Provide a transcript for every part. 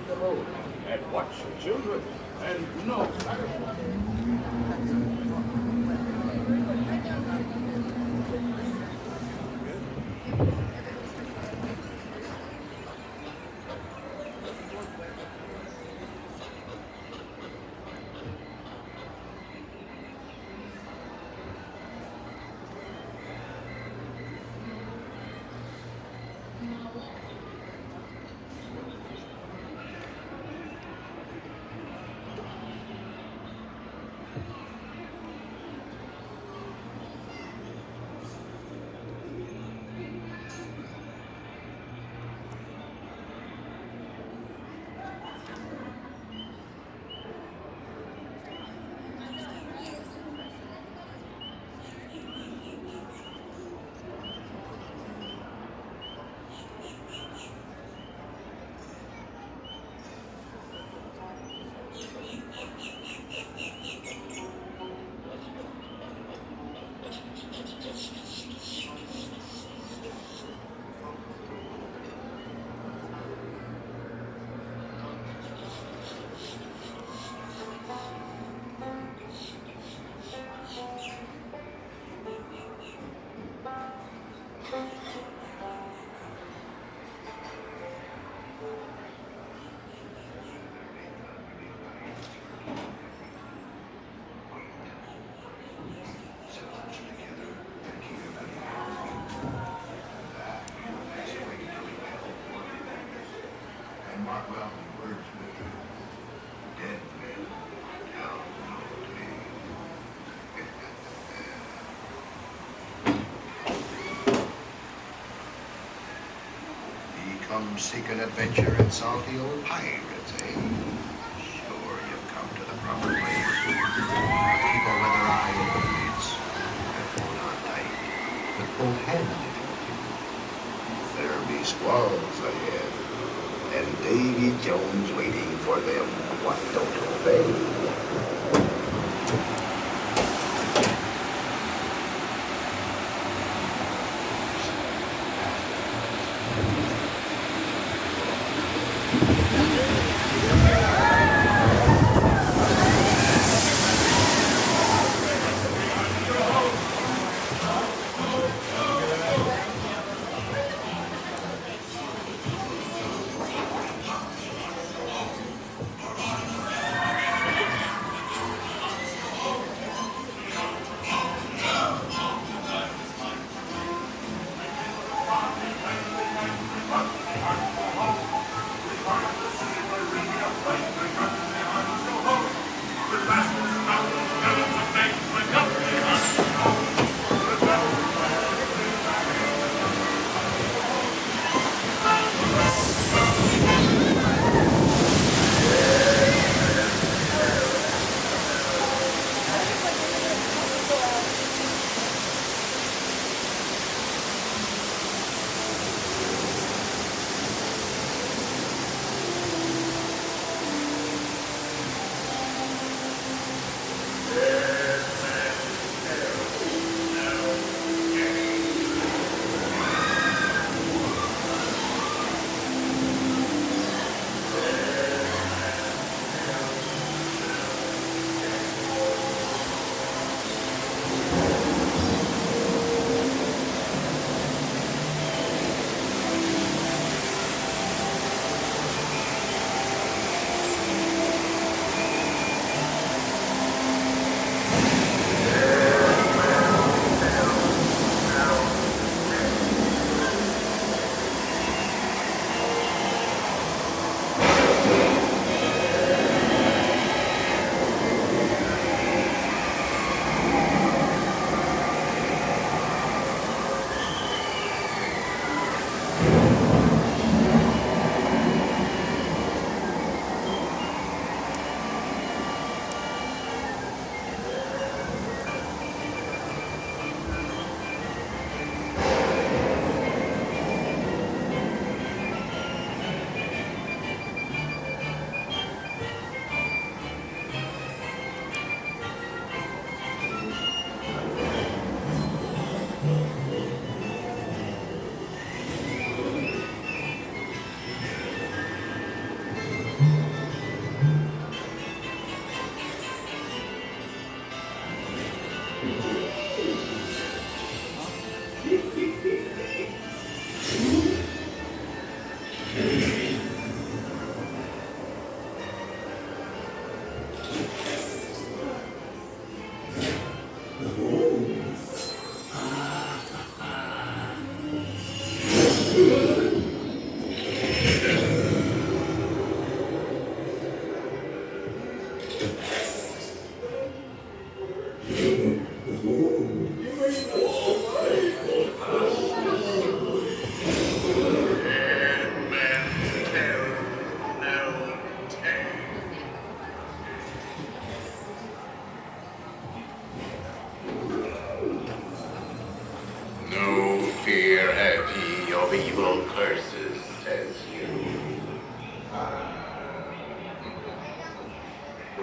the boat and watch the children. And no matter what. Seeking adventure and salty old pirates, eh? Sure, you've come to the proper place. Keep a weather eye open, mates. And hold on tight. With both hands, if you will. There be squalls ahead, and Davy Jones waiting for them. What don't obey?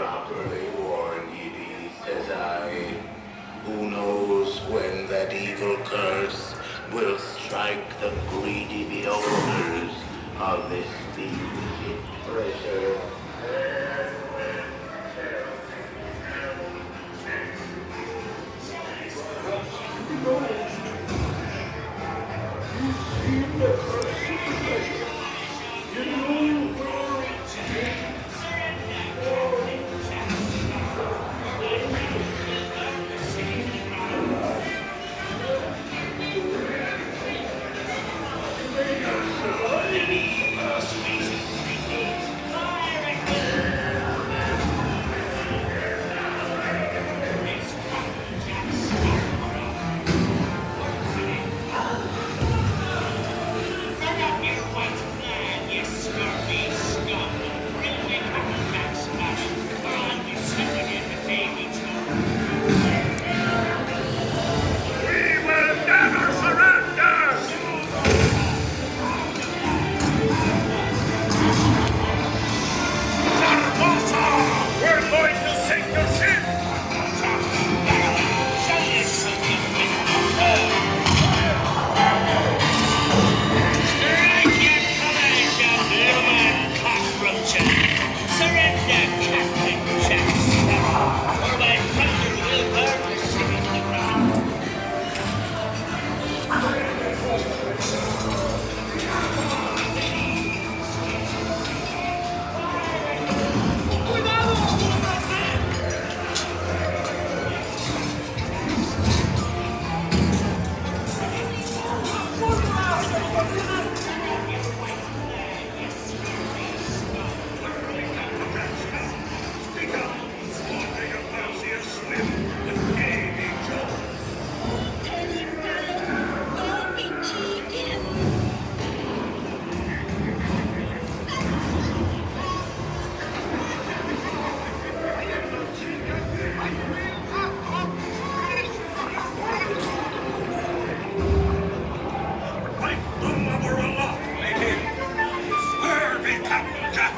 Properly warned ye be, says I. Who knows when that evil curse will strike the greedy beholders of this deep treasure.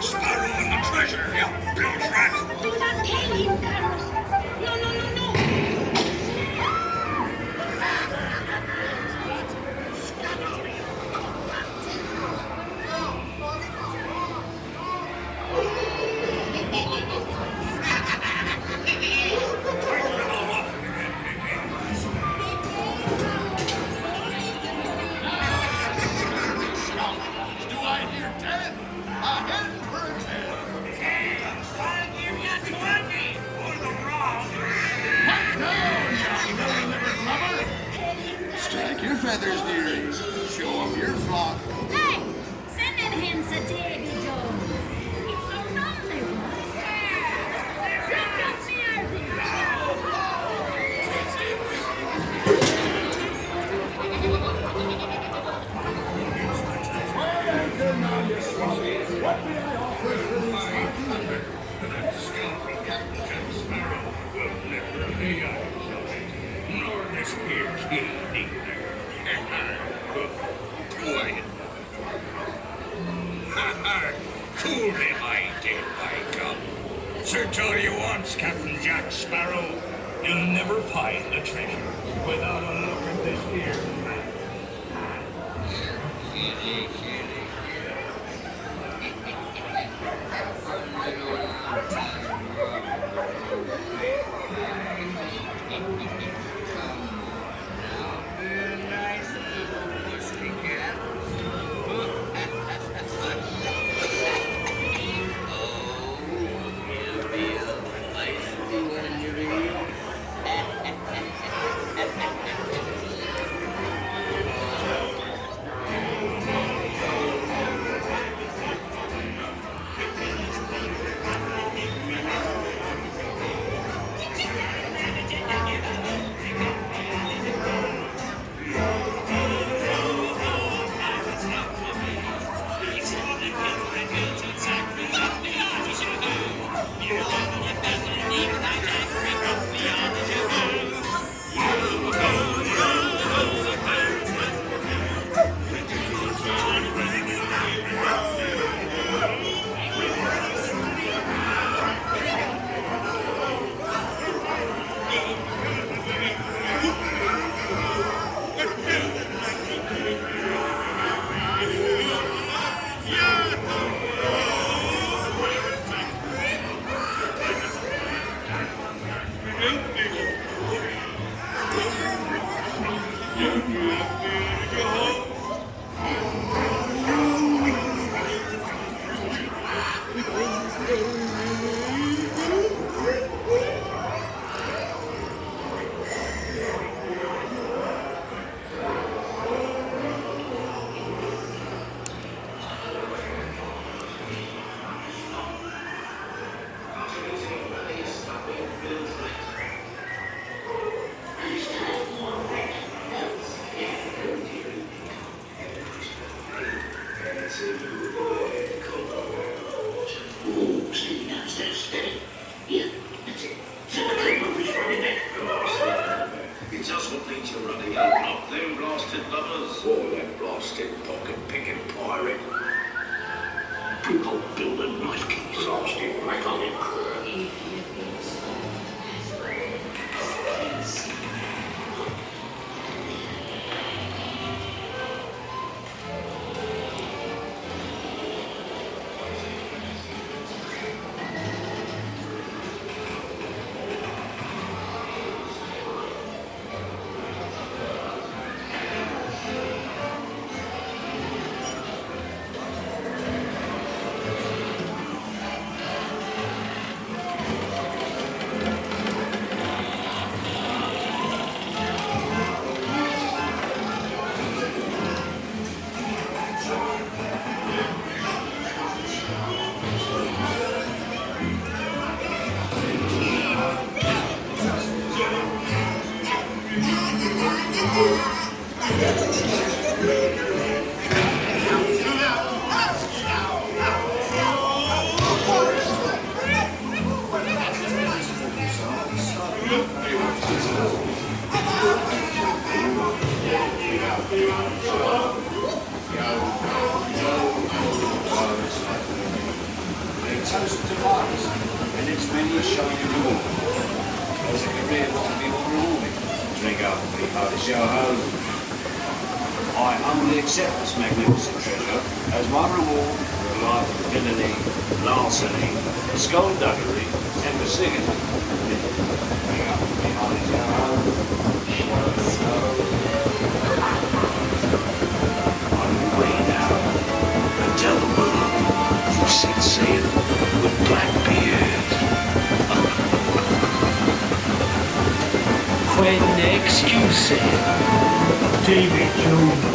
Sparrow and the treasure, you bilge rat! Do not tell him, Carlos. No, no, no, no. Do I hear 10? A hen for a 10! I'll give you 20 for the wrong. Pipe down, young double-livered lover! Strike your feathers, dearie. Show 'em your flock. Hey, send in him to Davy Jones. It's a lonely one. Drink up near thee. What may I offer for these? That scoundrel Captain Jack Sparrow will never lay eyes on it. Nor this here kid either. Quiet. Coolly, my dear by gum. Search all you want, Captain Jack Sparrow. You'll never find the treasure without a look at this here map. It's us what needs you running out, not them blasted lovers. Or that blasted pocket-picking pirate. People building knife keys. Blasted back on him. Toast to Mars, and its many a shining reward. As a career was to be more rewarding. Drink up, everybody, show home. I humbly accept this magnificent treasure as my reward for a life of villainy, larceny, skullduggery, and for singing. Bring up, everybody, show home. I'm way down and tell the world you set sail with Blackbeard. When excuse David Jones.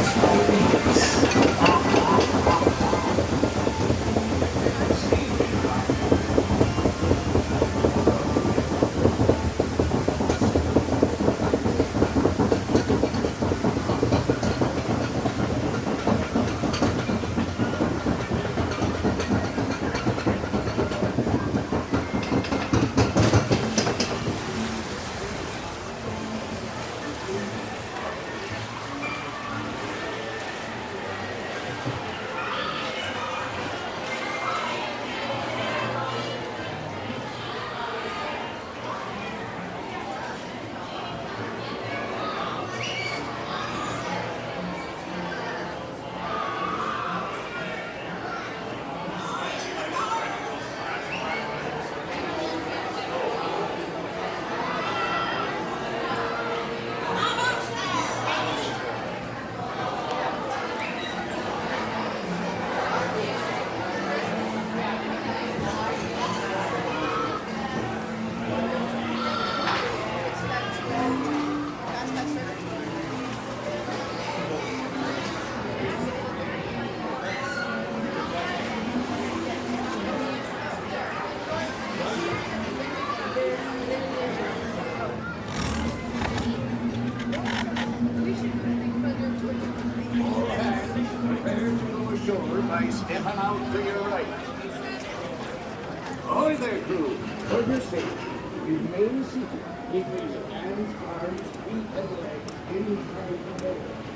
Stepping out to your right. Ahoy there, crew. For your safety, remain seated. Keep your hands, arms, feet, and legs inside the boat.